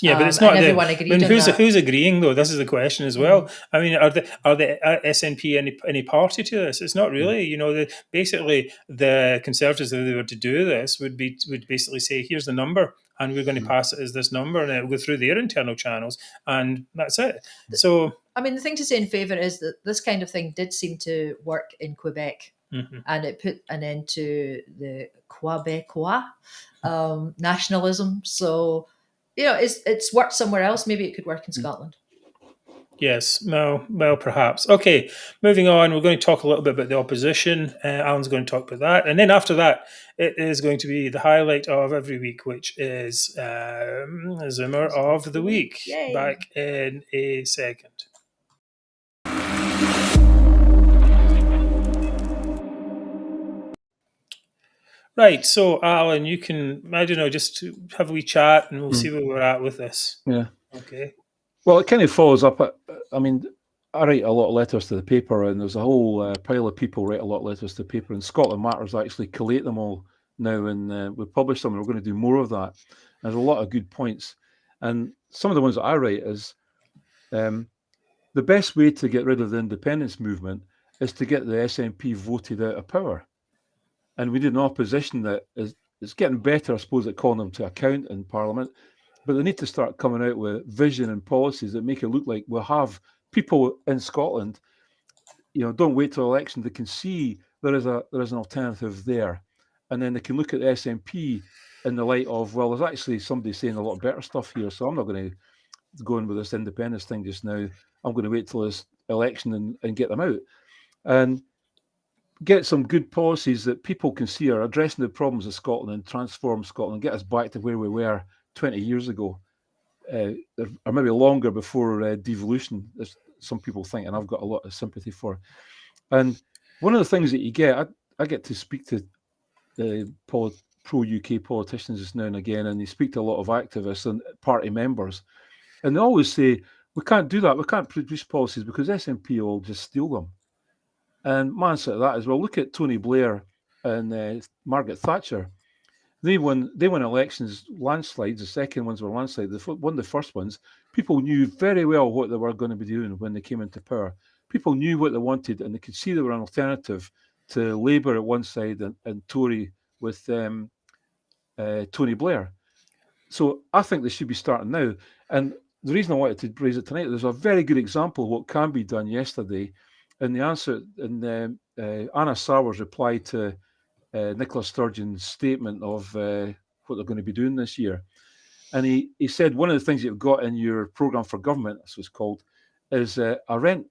Yeah, but it's not. Everyone agreed on who's that. who's agreeing though? This is the question as well. I mean, are the SNP any party to this? It's not really. Basically the Conservatives, if they were to do this, would basically say, here's the number, and we're going to pass it as this number, and it will go through their internal channels, and that's it. So, I mean, the thing to say in favour is that this kind of thing did seem to work in Quebec, and it put an end to the Quebecois nationalism. So, it's worked somewhere else. Maybe it could work in Scotland. Yes, well, perhaps. Okay, moving on. We're going to talk a little bit about the opposition. Alan's going to talk about that, and then after that, it is going to be the highlight of every week, which is Zoomer of the Week. Yay. Back in a second. Right, so Allan, you can, I don't know, just have a wee chat and we'll see where we're at with this. Yeah. Okay. Well, it kind of follows up. I mean, I write a lot of letters to the paper, and there's a whole pile of people write a lot of letters to the paper, and Scotland Matters actually collate them all now, and we publish them, and we're going to do more of that. There's a lot of good points. And some of the ones that I write is the best way to get rid of the independence movement is to get the SNP voted out of power. And we need an opposition that is getting better, I suppose, at calling them to account in Parliament. But they need to start coming out with vision and policies that make it look like we'll have people in Scotland, don't wait till election. They can see there is an alternative there. And then they can look at the SNP in the light of, well, there's actually somebody saying a lot better stuff here. So I'm not going to go in with this independence thing just now. I'm going to wait till this election and get them out. And get some good policies that people can see are addressing the problems of Scotland and transform Scotland, get us back to where we were 20 years ago, or maybe longer before devolution, as some people think, and I've got a lot of sympathy for. And one of the things that you get, I get to speak to pro-UK politicians just now and again, and they speak to a lot of activists and party members, and they always say, we can't do that, we can't produce policies because SNP will just steal them. And my answer to that is, well, look at Tony Blair and Margaret Thatcher. They won elections landslides. The second ones were landslides. One of the first ones, people knew very well what they were going to be doing when they came into power. People knew what they wanted, and they could see they were an alternative to Labour at one side and Tory with Tony Blair. So I think they should be starting now. And the reason I wanted to raise it tonight, there's a very good example of what can be done yesterday. And the answer in Anna Sarwar's reply to Nicola Sturgeon's statement of what they're going to be doing this year. And he said one of the things you've got in your programme for government, that's what it's called, is a rent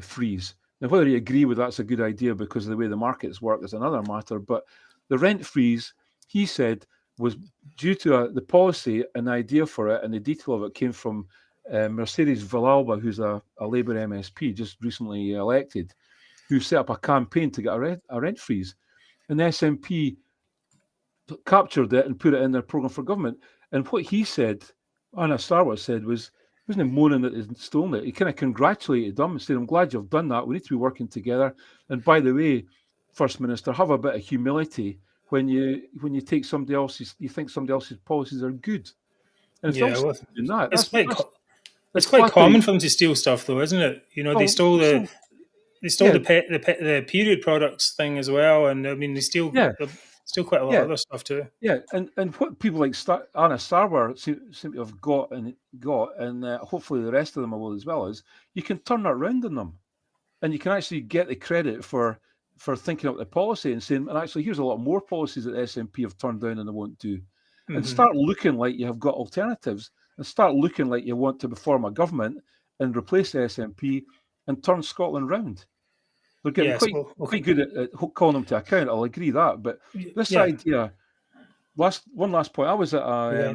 freeze. Now, whether you agree with that's a good idea because of the way the markets work is another matter, but the rent freeze, he said, was due to the policy and the idea for it, and the detail of it came from Mercedes Villalba, who's a Labour MSP, just recently elected, who set up a campaign to get a rent freeze. And the SNP captured it and put it in their programme for government. And what he said, Anna Sarwar said, wasn't moaning that he'd stolen it. He kind of congratulated them and said, I'm glad you've done that. We need to be working together. And by the way, First Minister, have a bit of humility when you take somebody else's, you think somebody else's policies are good. And Yeah, it's well, doing that. it's quite common for them to steal stuff, though, isn't it? They stole the period products thing as well, and I mean they steal quite a lot of other stuff too. Yeah, and what people like Anna Sarwar seem to have got, and hopefully the rest of them will as well, is you can turn that around on them, and you can actually get the credit for thinking up the policy and saying, and actually here's a lot more policies that SNP have turned down and they won't do, and start looking like you have got alternatives, and start looking like you want to form a government and replace the SNP and turn Scotland round. They're getting quite good at calling them to account. I'll agree that, but this idea. One last point. I was at I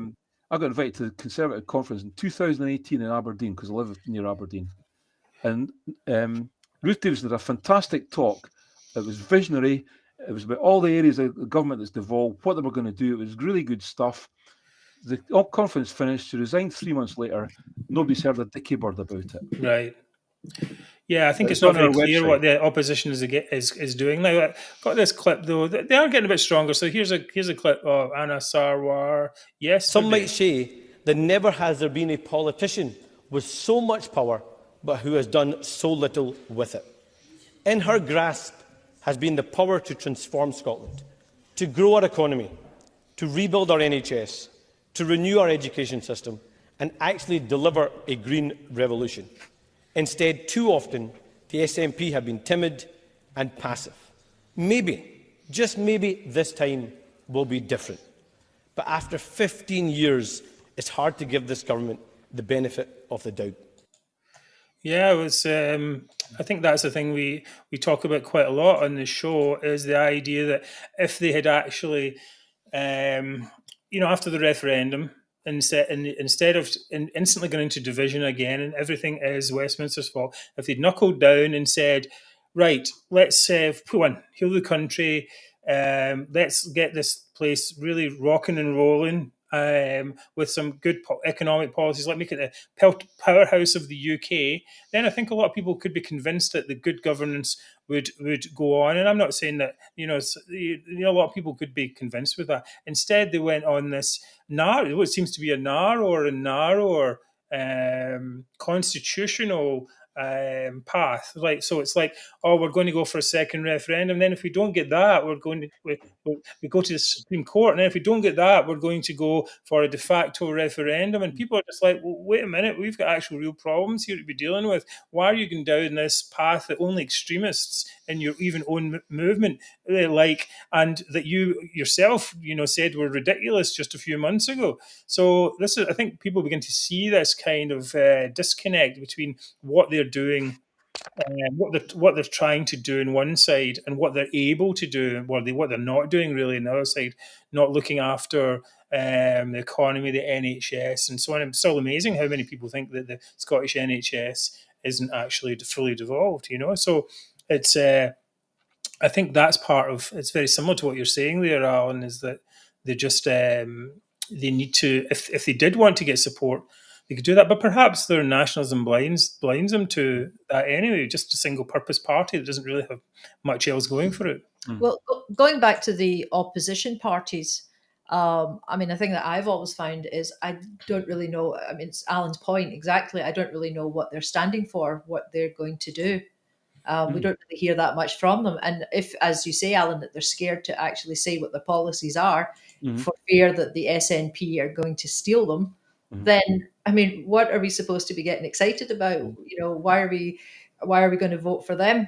got invited to the Conservative conference in 2018 in Aberdeen because I live near Aberdeen, and Ruth Davis did a fantastic talk. It was visionary. It was about all the areas of the government that's devolved, what they were going to do. It was really good stuff. The conference finished. She resigned 3 months later. Nobody's heard a dicky bird about it. Right. Yeah, I think it's It's not on very our clear website. what the opposition is doing now. I got this clip though; they are getting a bit stronger. So here's a clip of Anna Sarwar yesterday. Some might say that never has there been a politician with so much power, but who has done so little with it. In her grasp has been the power to transform Scotland, to grow our economy, to rebuild our NHS, to renew our education system, and actually deliver a green revolution. Instead, too often, the SNP have been timid and passive. Maybe, just maybe, this time will be different. But after 15 years, it's hard to give this government the benefit of the doubt. Yeah, it was. I think that's the thing we talk about quite a lot on the show, is the idea that if they had actually, after the referendum, instead of instantly going into division again and everything is Westminster's fault, if they'd knuckled down and said, right, let's heal the country, let's get this place really rocking and rolling. With some good economic policies, like make it the powerhouse of the UK, then I think a lot of people could be convinced that the good governance would go on. And I'm not saying that a lot of people could be convinced with that. Instead, they went on this what seems to be a narrower and narrower constitutional path. Like, so it's like, oh, we're going to go for a second referendum. Then if we don't get that, we're going to we go to the Supreme Court. And then if we don't get that, we're going to go for a de facto referendum. And people are just like, well, wait a minute, we've got actual real problems here to be dealing with. Why are you going down this path that only extremists in your even own movement like, and that you yourself, said were ridiculous just a few months ago? So I think people begin to see this kind of disconnect between what they're doing, what they're trying to do on one side, and what they're able to do, what they're not doing really on the other side, not looking after the economy, the NHS, and so on. It's still amazing how many people think that the Scottish NHS isn't actually fully devolved. So it's. I think that's part of. It's very similar to what you're saying there, Allan. Is that they just they need to, if they did want to get support, they could do that, but perhaps their nationalism blinds them to that anyway. Just a single purpose party that doesn't really have much else going for it. Well, going back to the opposition parties, I mean, the thing that I've always found is I don't really know. I mean, it's Alan's point exactly. I don't really know what they're standing for, what they're going to do. We don't really hear that much from them. And if, as you say, Allan, that they're scared to actually say what their policies are for fear that the SNP are going to steal them, then, I mean, what are we supposed to be getting excited about? Why are we going to vote for them?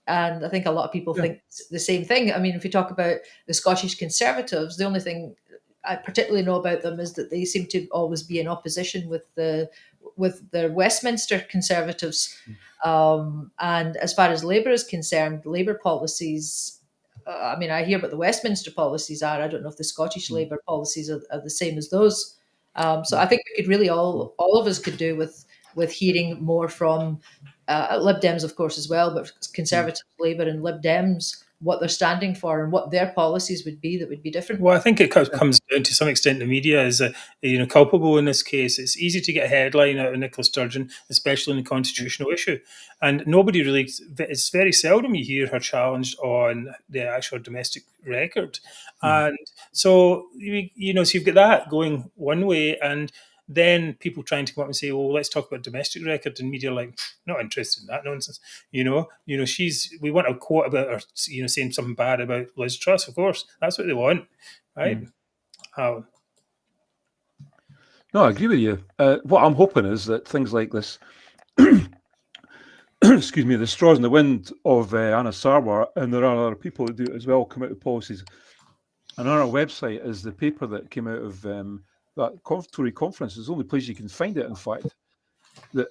And I think a lot of people think the same thing. I mean, if we talk about the Scottish Conservatives, the only thing I particularly know about them is that they seem to always be in opposition with the Westminster Conservatives. And as far as Labour is concerned, Labour policies, I mean, I hear what the Westminster policies are. I don't know if the Scottish Labour policies are the same as those. So I think we could really, all of us could do with hearing more from Lib Dems, of course, as well, but Conservative, Labour and Lib Dems, what they're standing for and what their policies would be that would be different. Well, I think it comes down to some extent the media is culpable in this case. It's easy to get a headline out of Nicola Sturgeon, especially in the constitutional issue, and nobody really. It's very seldom you hear her challenged on the actual domestic record, and so so you've got that going one way, and then people trying to come up and say, "Oh, let's talk about domestic record," and media are like, not interested in that nonsense. We want a quote about her, saying something bad about Liz Truss. Of course, that's what they want, right? Alan. No, I agree with you. What I'm hoping is that things like this, excuse me, the straws in the wind of Anna Sarwar, and there are other people that do it as well, come out with policies. And on our website is the paper that came out of that Tory conference. It's the only place you can find it, in fact, that,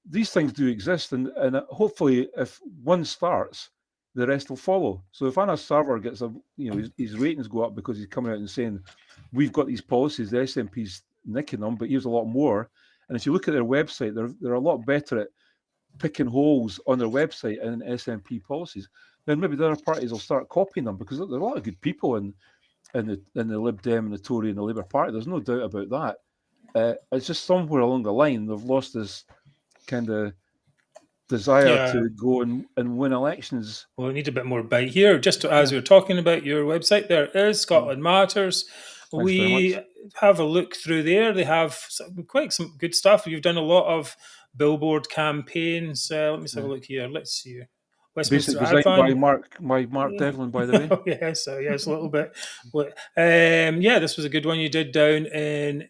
these things do exist. And hopefully if one starts, the rest will follow. So if Anna Sarwar gets his ratings go up because he's coming out and saying, we've got these policies, the SNP's nicking them, but here's a lot more. And if you look at their website, they're a lot better at picking holes on their website in SNP policies. Then maybe the other parties will start copying them, because there are a lot of good people in in the Lib Dem and the Tory and the Labour Party. There's no doubt about that. It's just somewhere along the line they've lost this kind of desire to go and win elections. Well, we need a bit more bite here. Just as we were talking about your website, there is Scotland Matters. We have a look through there. They have quite some good stuff. You've done a lot of billboard campaigns. Let me just have a look here. Let's see. Basically designed by Mark Devlin, by the way. Yes, a little bit. This was a good one you did down in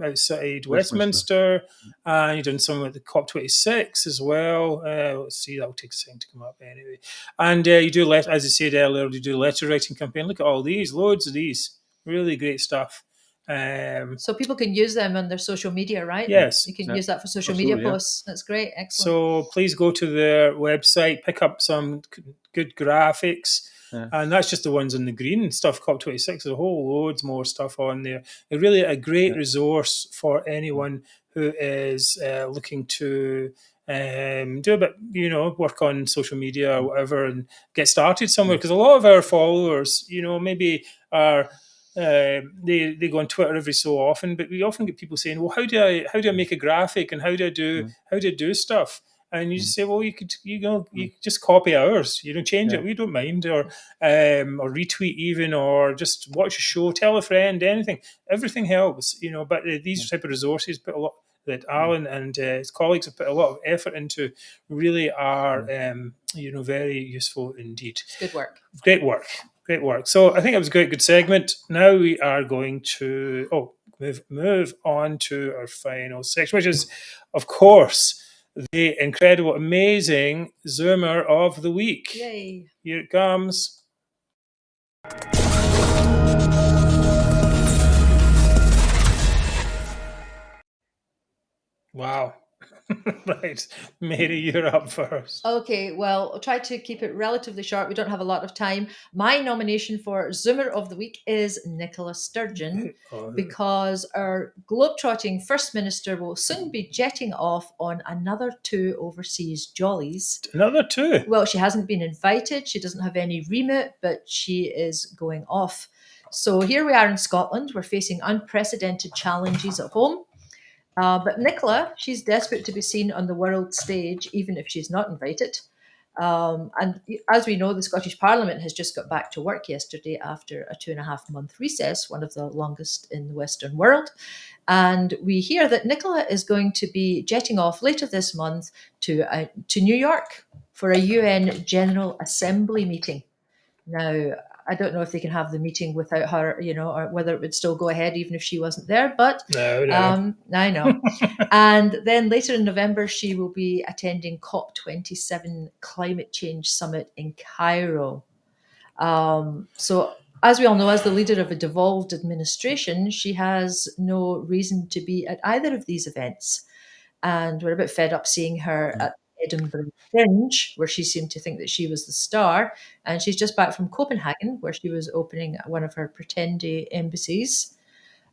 outside Westminster. And you've done some at the COP26 as well. Let's see, that'll take a second to come up anyway. And you do, as I said earlier, you do a letter writing campaign. Look at all these, loads of these. Really great stuff. So people can use them on their social media, right? Yes. You can use that for social media posts. That's great. Excellent. So please go to their website, pick up some good graphics. And that's just the ones in the green stuff. COP26, there's a whole loads more stuff on there. Really a great resource for anyone who is looking to do a bit, work on social media or whatever and get started somewhere. Because a lot of our followers, maybe are... they go on Twitter every so often, but we often get people saying, "Well, how do I make a graphic and how do I do stuff?" And you just say, "Well, you just copy ours. You don't change it. We don't mind, or retweet even, or just watch a show, tell a friend, anything. Everything helps, But these type of resources put a lot that Allan and his colleagues have put a lot of effort into. Really are very useful indeed. Good work. Great work. Great work. So I think it was a good segment. Now we are going to move on to our final section, which is, of course, the incredible, amazing Zoomer of the Week. Yay. Here it comes. Wow. Right. Mary, you're up first. Okay, well, I'll try to keep it relatively short. We don't have a lot of time. My nomination for Zoomer of the Week is Nicola Sturgeon, because our globetrotting First Minister will soon be jetting off on another 2 overseas jollies. Another 2? Well, she hasn't been invited. She doesn't have any remit, but she is going off. So here we are in Scotland. We're facing unprecedented challenges at home. But Nicola, she's desperate to be seen on the world stage, even if she's not invited. And as we know, the Scottish Parliament has just got back to work yesterday after a 2.5-month recess, one of the longest in the Western world. And we hear that Nicola is going to be jetting off later this month to New York for a UN General Assembly meeting. Now, I don't know if they can have the meeting without her, or whether it would still go ahead even if she wasn't there. But no. I know. And then later in November, she will be attending COP27 Climate Change Summit in Cairo. So as we all know, as the leader of a devolved administration, she has no reason to be at either of these events. And we're a bit fed up seeing her at Edinburgh Fringe, where she seemed to think that she was the star. And she's just back from Copenhagen, where she was opening one of her pretendy embassies.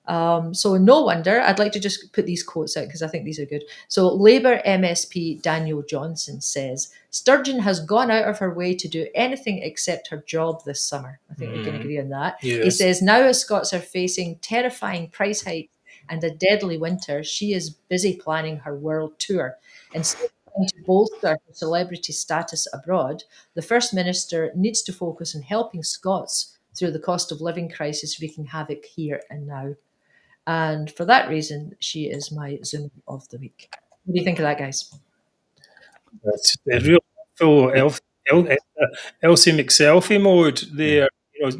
So no wonder. I'd like to just put these quotes out because I think these are good. So Labour MSP Daniel Johnson says, Sturgeon has gone out of her way to do anything except her job this summer. I think we can agree on that. Yes. He says, now as Scots are facing terrifying price hikes and a deadly winter, she is busy planning her world tour. Instead of trying to bolster her celebrity status abroad, the First Minister needs to focus on helping Scots through the cost of living crisis wreaking havoc here and now. And for that reason, she is my Zoomer of the Week. What do you think of that, guys? That's a real full Elsie McSelfie mode there.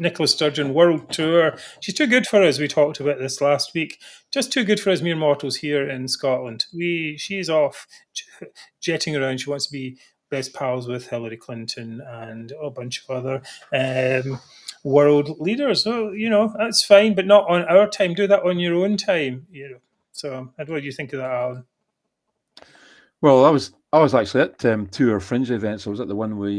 Nicola Sturgeon World Tour. She's too good for us. We talked about this last week. Just too good for us mere mortals here in Scotland. She's off jetting around. She wants to be best pals with Hillary Clinton and a bunch of other world leaders. So, that's fine, but not on our time. Do that on your own time. So, what do you think of that, Allan? Well, I was actually at 2 of her Fringe events. I was at the one with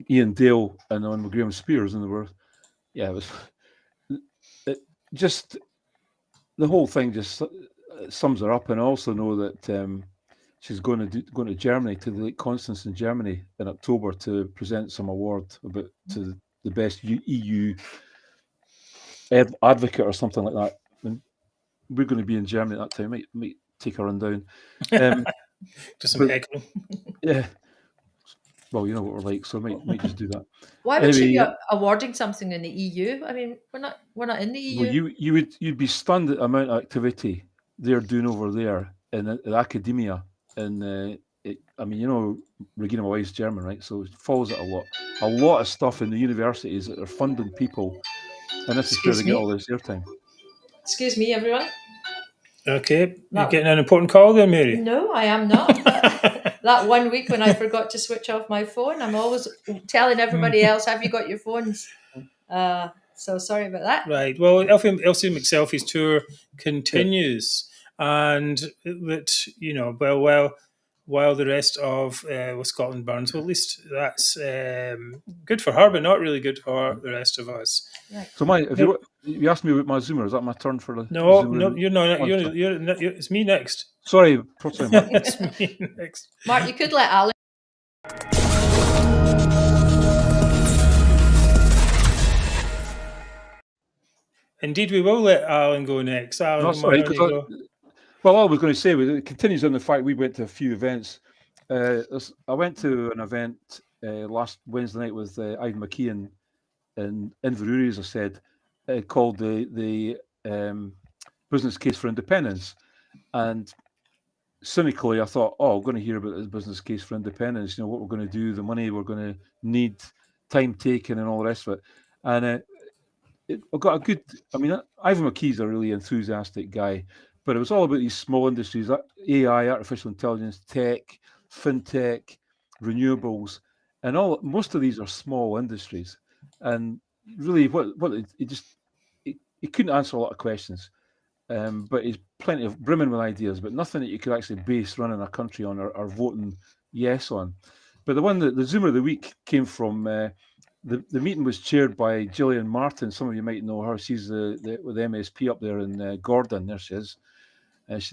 Ian Dale and the one with Graham Spears, and it was just the whole thing just sums her up. And I also know that she's going to Germany, to the Lake Constance in Germany in October, to present some award to the best EU advocate or something like that. And we're going to be in Germany at that time. Might take a run down. Just some heckling. Yeah. Well, you know what we're like, so I might just do that. Why would she be Anyway, awarding something in the EU? I mean, we're not in the EU. well, you'd be stunned at the amount of activity they're doing over there in academia. And I mean, you know, Regina, my wife's German, right? So it follows it a lot of stuff in the universities that are funding people, and this is where they get all this airtime. Excuse me, everyone. Okay, you're getting an important call there, Mary. No, I am not. That 1 week when I forgot to switch off my phone, I'm always telling everybody else, have you got your phones? So sorry about that. Right. Well, Elsie McSelfie's tour continues, and that, you know, while the rest of Scotland burns. Well, at least that's good for her, but not really good for the rest of us. Right. So, if you asked me about my Zoomer, is that my turn for the? No, Zoomer? no, you're not. It's me next. Sorry, Mark. It's me next. Mark, you could let Allan. Indeed, we will let Allan go next. Allan, No, sorry, well, all I was going to say was it continues on the fact we went to a few events. I went to an event last Wednesday night with Ivan McKeon in Inverurie, as I said, called the Business Case for Independence. And cynically, I thought, I'm going to hear about the Business Case for Independence, you know, what we're going to do, the money we're going to need, time taken and all the rest of it. And I got a good, I mean, Ivan McKee's a really enthusiastic guy, but it was all about these small industries, AI, artificial intelligence, tech, fintech, renewables, and most of these are small industries. And really, he couldn't answer a lot of questions, but he's plenty of brimming with ideas, but nothing that you could actually base running a country on or voting yes on. But the Zoomer of the week came from the meeting was chaired by Gillian Martin. Some of you might know her. She's with the MSP up there in Gordon. There she is. There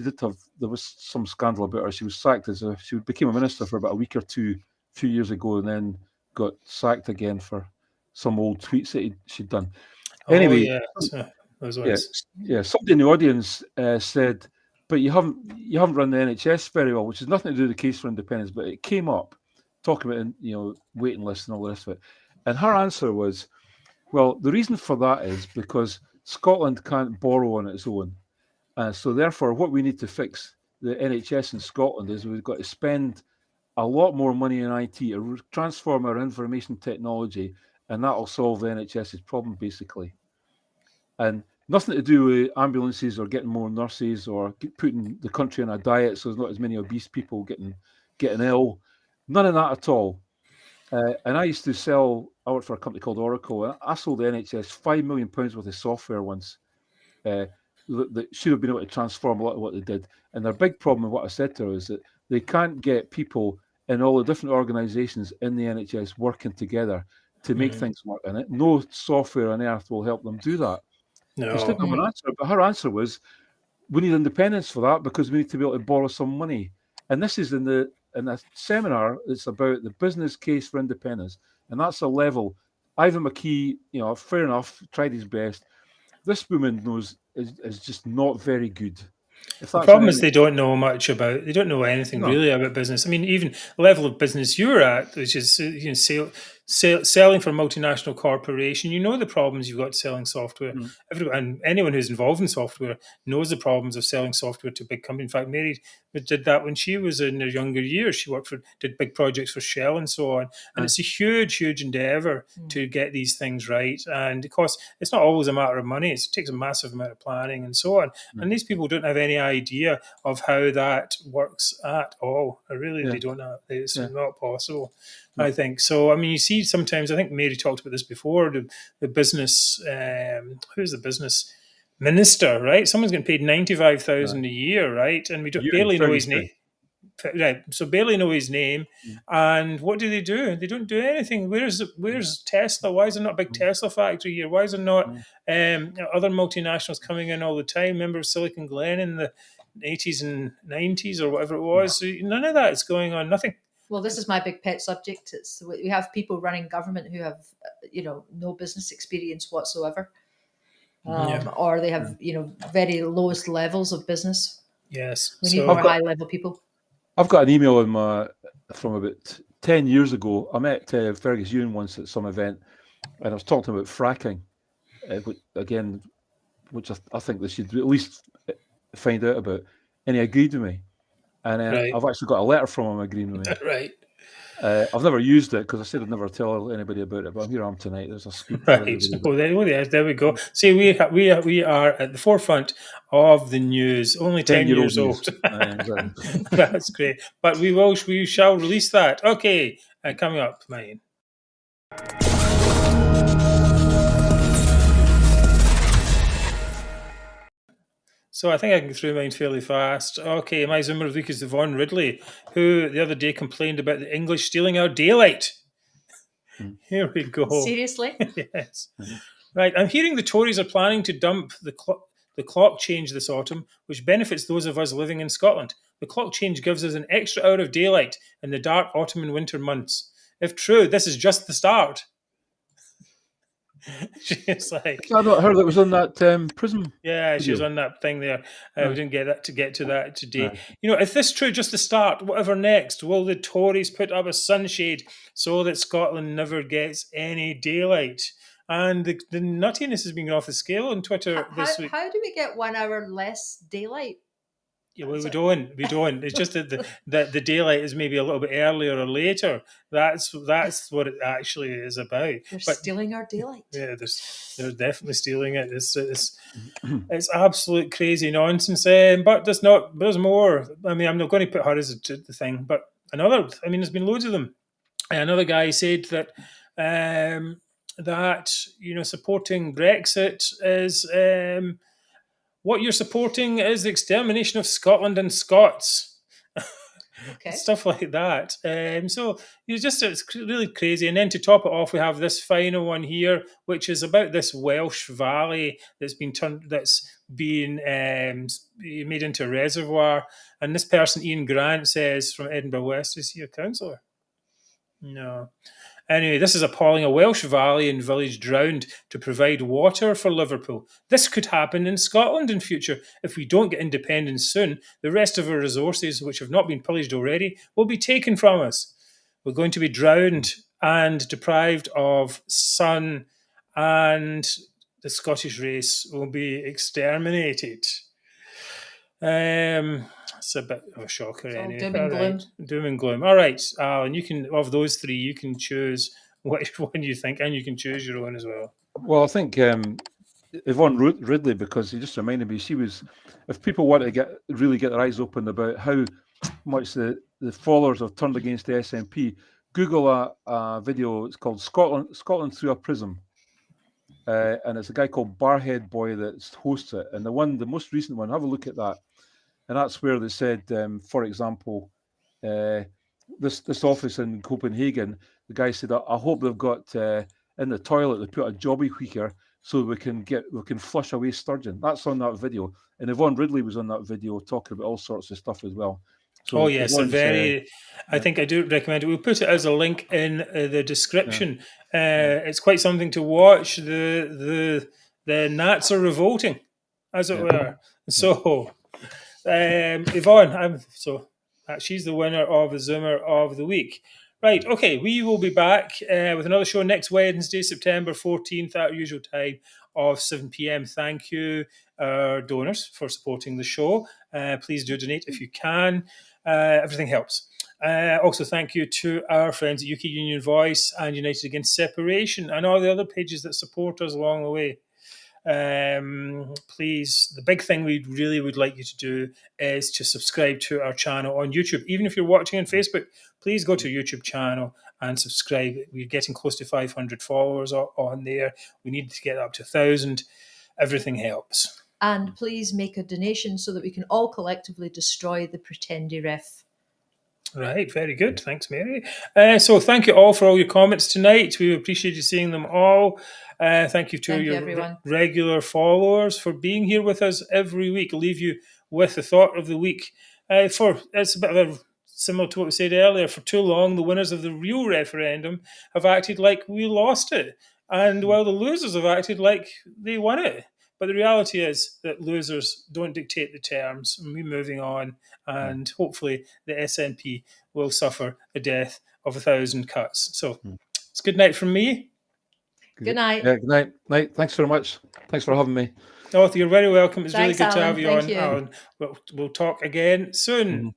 was some scandal about her. She was sacked she became a minister for about a week or two, a few years ago, and then got sacked again for some old tweets that she'd done. Anyway, somebody in the audience said, "But you haven't run the NHS very well," which has nothing to do with the case for independence, but it came up talking about, you know, waiting lists and all the rest of it. And her answer was, well, the reason for that is because Scotland can't borrow on its own. So therefore, what we need to fix the NHS in Scotland is we've got to spend a lot more money in IT to transform our information technology, and that'll solve the NHS's problem, basically. And nothing to do with ambulances or getting more nurses or putting the country on a diet so there's not as many obese people getting ill. None of that at all. And I used to I worked for a company called Oracle, and I sold the NHS £5 million worth of software once that should have been able to transform a lot of what they did. And their big problem with what I said to her is that they can't get people in all the different organisations in the NHS working together to make things work. And no software on earth will help them do that. No. She didn't have an answer, but her answer was, we need independence for that because we need to be able to borrow some money. And this is in a seminar that's about the business case for independence. And that's a level. Ivan McKee, you know, fair enough, tried his best. This woman is just not very good. The problem is they don't know anything really about business. I mean, even the level of business you're at, which is, you know, selling for a multinational corporation, you know the problems you've got selling software. And anyone who's involved in software knows the problems of selling software to big companies. In fact, Mary did that when she was in her younger years. She did big projects for Shell and so on. And it's a huge, huge endeavour to get these things right. And of course, it's not always a matter of money. It takes a massive amount of planning and so on. And these people don't have any idea of how that works at all. They don't have. It's not possible. I think so. I mean, you see sometimes, I think Mary talked about this before, the business, who's the business minister, right? Someone's getting paid $95,000 a year, right? And we barely know his name. Right, so barely know his name. And what do? They don't do anything. Where's Tesla? Why is there not a big Tesla factory here? Why is there not other multinationals coming in all the time? Remember Silicon Glen in the 80s and 90s or whatever it was? So none of that is going on. Nothing. Well, this is my big pet subject. It's we have people running government who have, no business experience whatsoever, or they have, very lowest levels of business. Yes. We need So more high level people. I've got an email from about 10 years ago. I met Fergus Ewing once at some event, and I was talking about fracking, which I think they should at least find out about. And he agreed with me. And Right. I've actually got a letter from him agreeing with me. right. I've never used it because I said I'd never tell anybody about it, but here I am tonight. There's a scoop for Right. everybody. There we go. See, we are at the forefront of the news. Only 10 years old. Exactly. That's great. But we shall release that. Okay. Coming up, mine. So I think I can get through mine fairly fast. Okay, my Zoomer of the week is Yvonne Ridley, who the other day complained about the English stealing our daylight. Here we go. Seriously? Yes. Right. I'm hearing the Tories are planning to dump the clock change this autumn, which benefits those of us living in Scotland. The clock change gives us an extra hour of daylight in the dark autumn and winter months. If true, this is just the start. She's like, I not her that was on that Prism. yeah, she was video. on that thing there. We didn't get to that today. Right. If this is true, just the start, whatever next, will the Tories put up a sunshade so that Scotland never gets any daylight? And the nuttiness has been going off the scale on Twitter this week. How do we get 1 hour less daylight? Yeah, well, we don't. It's just that the daylight is maybe a little bit earlier or later. That's what it actually is about. They're stealing our daylight. Yeah, they're definitely stealing it. It's absolute crazy nonsense. But there's more. I mean, I'm not going to put her as the thing, but there's been loads of them. Another guy said that supporting Brexit is what you're supporting is the extermination of Scotland and Scots. Okay. Stuff like that. So it's really crazy. And then to top it off, we have this final one here, which is about this Welsh valley that's been made into a reservoir. And this person, Ian Grant, says from Edinburgh West, is he a councillor? No. Anyway, this is appalling. A Welsh valley and village drowned to provide water for Liverpool. This could happen in Scotland in future. If we don't get independence soon, the rest of our resources, which have not been pillaged already, will be taken from us. We're going to be drowned and deprived of sun, and the Scottish race will be exterminated. It's a bit of a shocker anyway. Doom and gloom. Doom and gloom. All right, Allan, of those three, you can choose which one you think, and you can choose your own as well. Well, I think Yvonne Ridley, because he just reminded me, she was, if people want to really get their eyes open about how much the followers have turned against the SNP, Google a video. It's called Scotland Through a Prism. And it's a guy called Barhead Boy that hosts it. And the most recent one, have a look at that. And that's where they said, for example, this office in Copenhagen, the guy said, I hope they've got in the toilet, they put a jobby tweaker so we can flush away Sturgeon. That's on that video. And Yvonne Ridley was on that video talking about all sorts of stuff as well. So yes, I think I do recommend it. We'll put it as a link in the description. It's quite something to watch. The Nats are revolting, as it were. So, Yvonne, she's the winner of the Zoomer of the week. Right, okay, we will be back with another show next Wednesday, September 14th, at our usual time of 7 p.m. Thank you, our donors, for supporting the show. Please do donate if you can. Everything helps. Also, thank you to our friends at UK Union Voice and United Against Separation and all the other pages that support us along the way. Please, the big thing we really would like you to do is to subscribe to our channel on YouTube. Even if you're watching on Facebook, please go to our YouTube channel and subscribe. We're getting close to 500 followers on there. We need to get up to 1,000. Everything helps. And please make a donation so that we can all collectively destroy the Pretendy Ref. Right, very good. Thanks, Mary. So thank you all for all your comments tonight. We appreciate you seeing them all. Thank you to your regular followers for being here with us every week. I'll leave you with the thought of the week. It's a bit of a similar to what we said earlier, for too long, the winners of the real referendum have acted like we lost it. And while the losers have acted like they won it. But the reality is that losers don't dictate the terms, and we're moving on. And hopefully the SNP will suffer a death of 1,000 cuts. So it's good night from me. Good night. Yeah, good night. Thanks very much. Thanks for having me. Oh, you're very welcome. It's Thanks, really good to Allan. have you Thank on, you. Allan. We'll talk again soon.